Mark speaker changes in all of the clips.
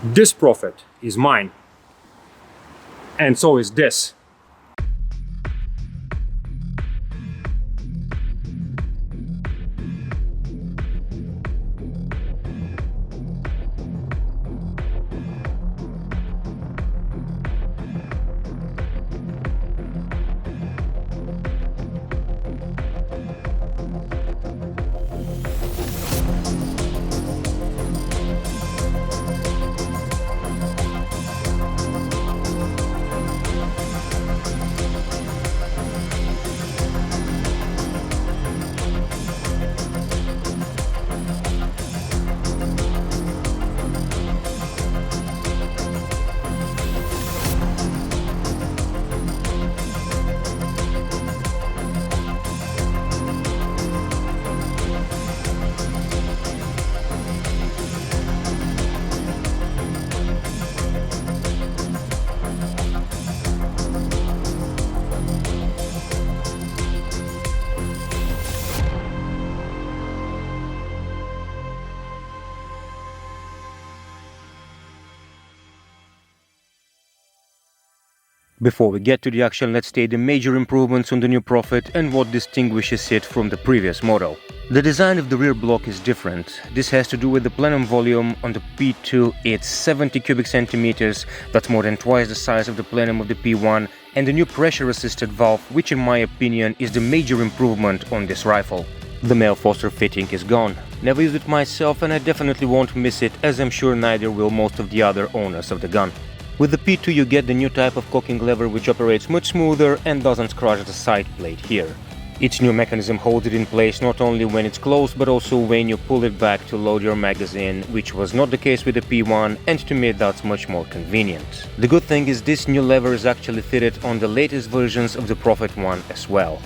Speaker 1: This profit is mine. And so is this.
Speaker 2: Before we get to the action, let's state the major improvements on the new Prophet and what distinguishes it from the previous model. The design of the rear block is different. This has to do with the plenum volume. On the P2 it's 70 cubic centimeters, that's more than twice the size of the plenum of the P1, and the new pressure assisted valve, which in my opinion is the major improvement on this rifle. The male Foster fitting is gone. Never used it myself and I definitely won't miss it, as I'm sure neither will most of the other owners of the gun. With the P2 you get the new type of cocking lever, which operates much smoother and doesn't scratch the side plate here. Its new mechanism holds it in place not only when it's closed but also when you pull it back to load your magazine, which was not the case with the P1, and to me that's much more convenient. The good thing is this new lever is actually fitted on the latest versions of the Prophet 1 as well.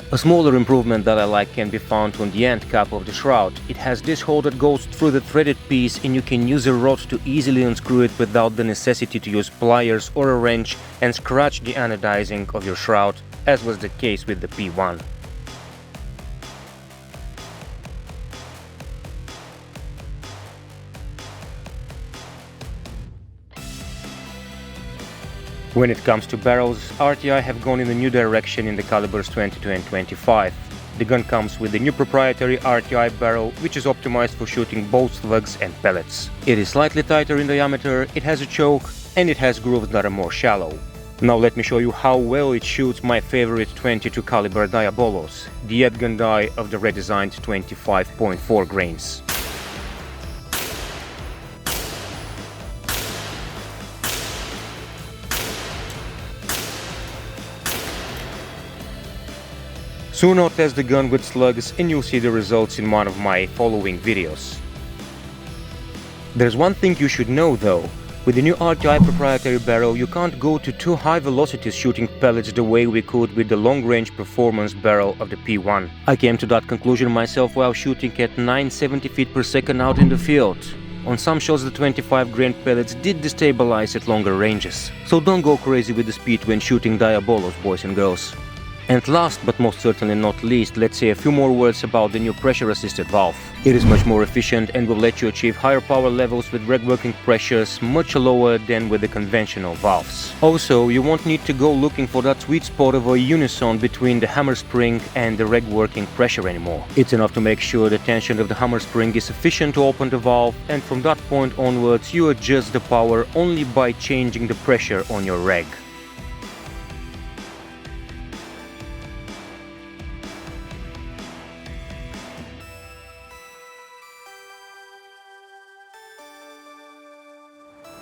Speaker 2: A smaller improvement that I like can be found on the end cap of the shroud. It has this hole that goes through the threaded piece and you can use a rod to easily unscrew it without the necessity to use pliers or a wrench and scratch the anodizing of your shroud, as was the case with the P1. When it comes to barrels, RTI have gone in a new direction in the calibers 22 and 25. The gun comes with the new proprietary RTI barrel, which is optimized for shooting both slugs and pellets. It is slightly tighter in diameter, it has a choke, and it has grooves that are more shallow. Now let me show you how well it shoots my favorite 22 caliber Diabolos, the Edgun die of the redesigned 25.4 grains. Soon I'll test the gun with slugs and you'll see the results in one of my following videos. There's one thing you should know though. With the new RTI proprietary barrel you can't go to too high velocities shooting pellets the way we could with the long-range performance barrel of the P1. I came to that conclusion myself while shooting at 970 feet per second out in the field. On some shots the 25 grain pellets did destabilize at longer ranges. So don't go crazy with the speed when shooting Diabolos, boys and girls. And last but most certainly not least, let's say a few more words about the new pressure-assisted valve. It is much more efficient and will let you achieve higher power levels with reg working pressures much lower than with the conventional valves. Also, you won't need to go looking for that sweet spot of a unison between the hammer spring and the reg working pressure anymore. It's enough to make sure the tension of the hammer spring is sufficient to open the valve, and from that point onwards you adjust the power only by changing the pressure on your reg.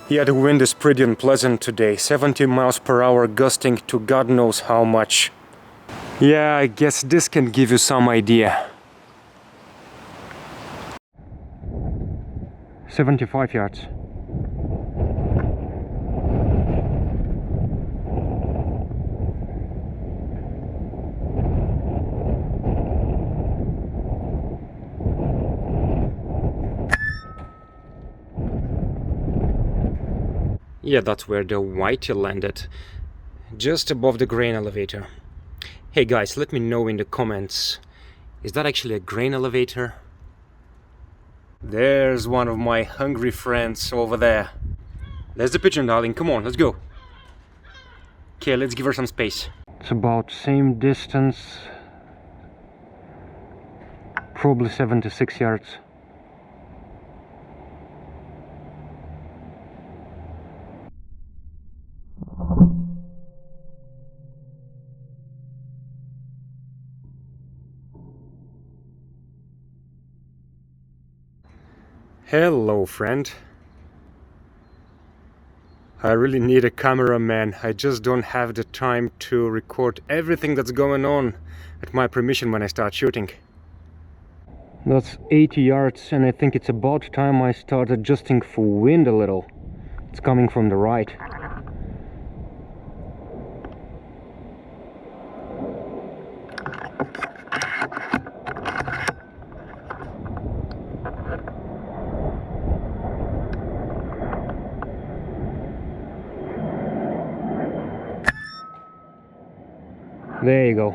Speaker 1: Yeah, the wind is pretty unpleasant today, 70 miles per hour gusting to God knows how much. Yeah, I guess this can give you some idea. 75 yards. Yeah, that's where the whitey landed, just above the grain elevator. Hey guys, let me know in the comments, is that actually a grain elevator? There's one of my hungry friends over there. There's the pigeon, darling. Come on, let's go. Okay, let's give her some space. It's about same distance, probably 76 yards. Hello, friend. I really need a cameraman. I just don't have the time to record everything that's going on at my permission when I start shooting. That's 80 yards, and I think it's about time I start adjusting for wind a little. It's coming from the right. There you go.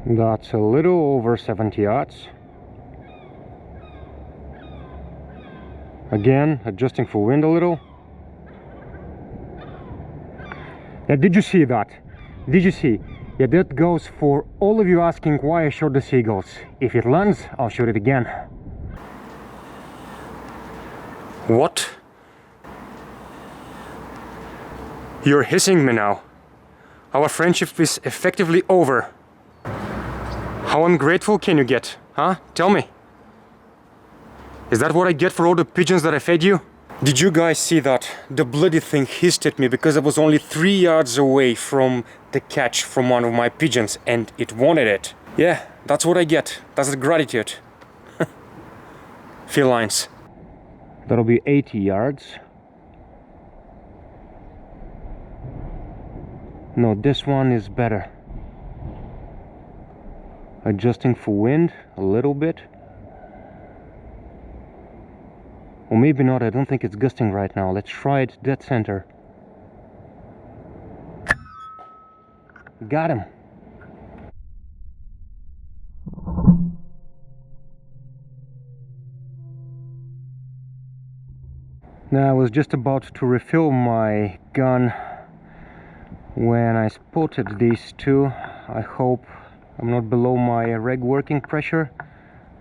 Speaker 1: That's a little over 70 yards. Again, adjusting for wind a little. Yeah, did you see that? Did you see? Yeah, that goes for all of you asking why I shot the seagulls. If it lands, I'll shoot it again. What? You're hissing me now. Our friendship is effectively over. How ungrateful can you get? Huh? Tell me. Is that what I get for all the pigeons that I fed you? Did you guys see that? The bloody thing hissed at me because I was only 3 yards away from the catch from one of my pigeons and it wanted it. Yeah, that's what I get. That's the gratitude. Felines. That'll be 80 yards. No, this one is better. Adjusting for wind a little bit. Or maybe not, I don't think it's gusting right now. Let's try it dead center. Got him. Now I was just about to refill my gun when I spotted these two. I hope I'm not below my reg working pressure.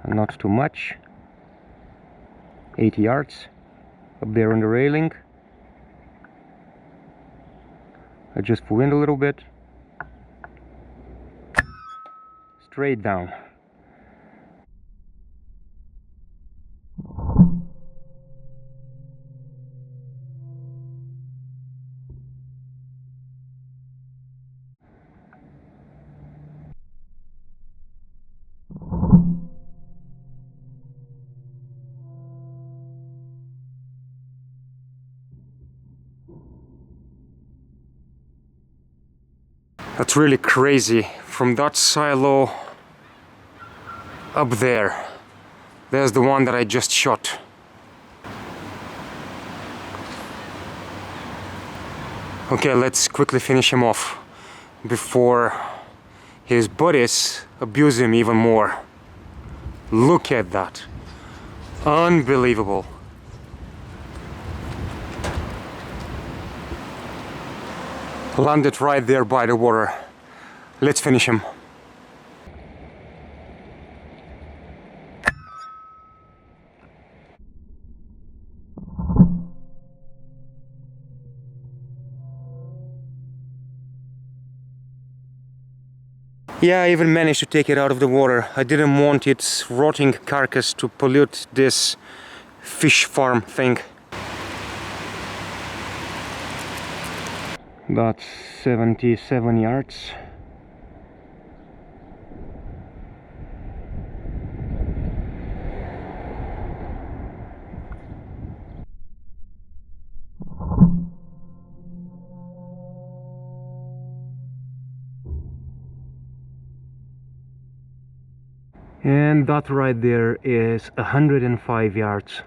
Speaker 1: Not too much. 80 yards up there on the railing. Adjust for wind a little bit. Straight down. That's really crazy. From that silo up there, there's the one that I just shot. Okay, let's quickly finish him off before his buddies abuse him even more. Look at that. Unbelievable. Landed right there by the water. Let's finish him. Yeah, I even managed to take it out of the water. I didn't want its rotting carcass to pollute this fish farm thing. That's 77 yards. And that right there is 105 yards.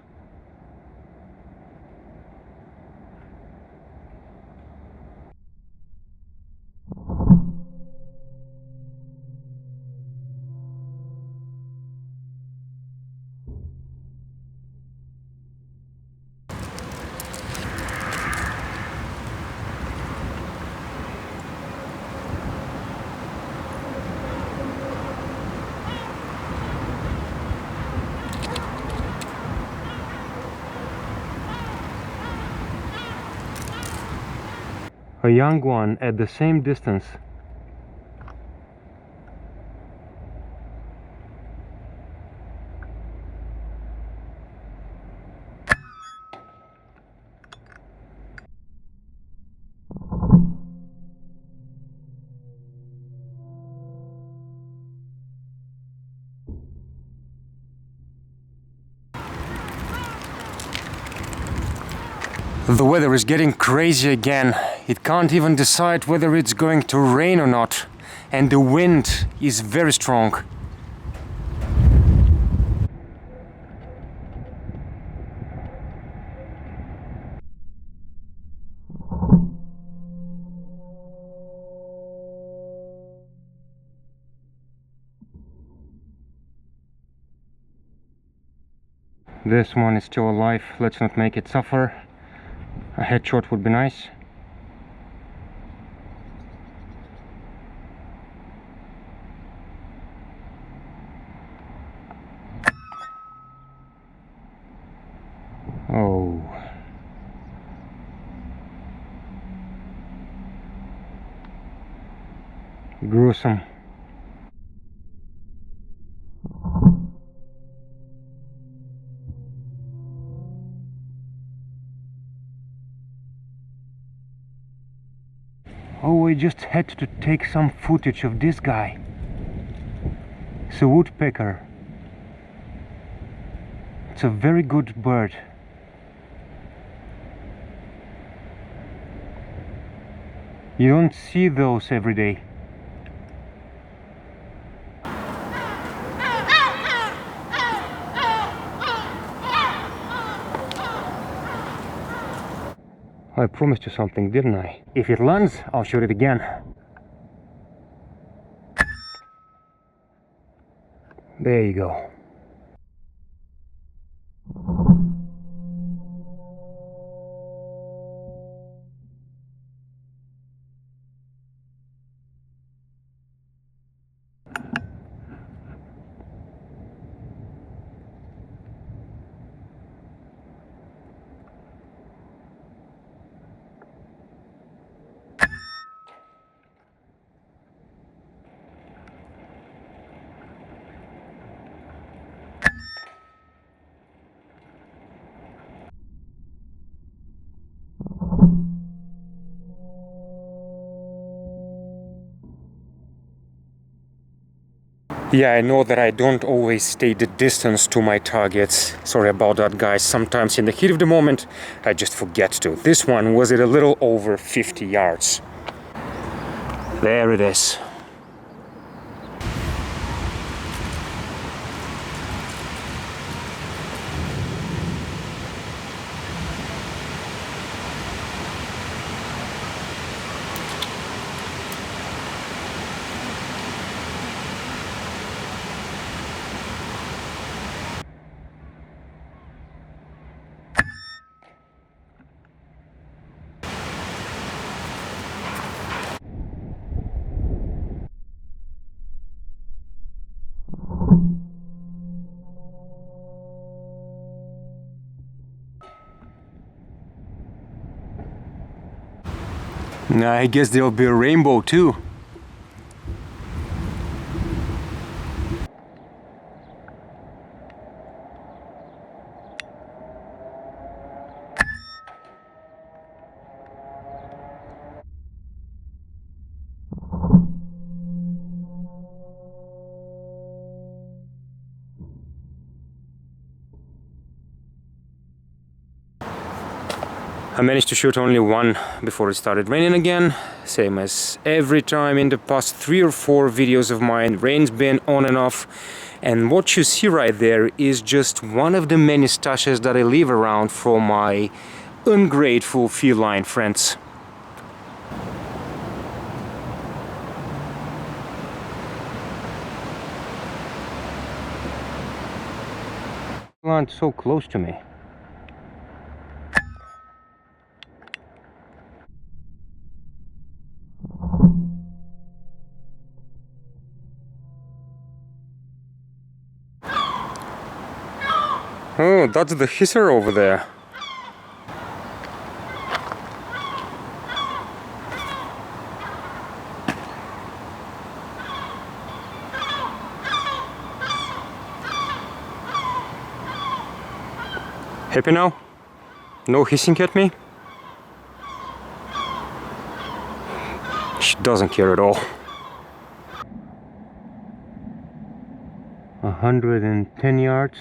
Speaker 1: A young one at the same distance. The weather is getting crazy again. It can't even decide whether it's going to rain or not. And the wind is very strong. This one is still alive. Let's not make it suffer. A headshot would be nice. Oh. Gruesome. Oh, I just had to take some footage of this guy. It's a woodpecker. It's a very good bird. You don't see those every day. I promised you something, didn't I? If it lands, I'll shoot it again. There you go. Yeah, I know that I don't always stay the distance to my targets. Sorry about that, guys. Sometimes in the heat of the moment, I just forget to. This one was at a little over 50 yards. There it is. I guess there'll be a rainbow too. I managed to shoot only one before it started raining again, same as every time in the past 3 or 4 videos of mine. Rain's been on and off, And what you see right there is just one of the many stashes that I leave around for my ungrateful feline friends. Land so close to me. Oh, that's the hisser over there. Happy now? No hissing at me? She doesn't care at all. 110 yards.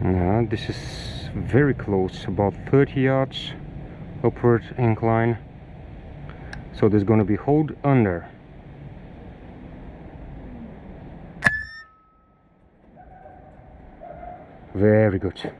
Speaker 1: Yeah, this is very close, about 30 yards upward incline. So there's going to be hold under. Very good.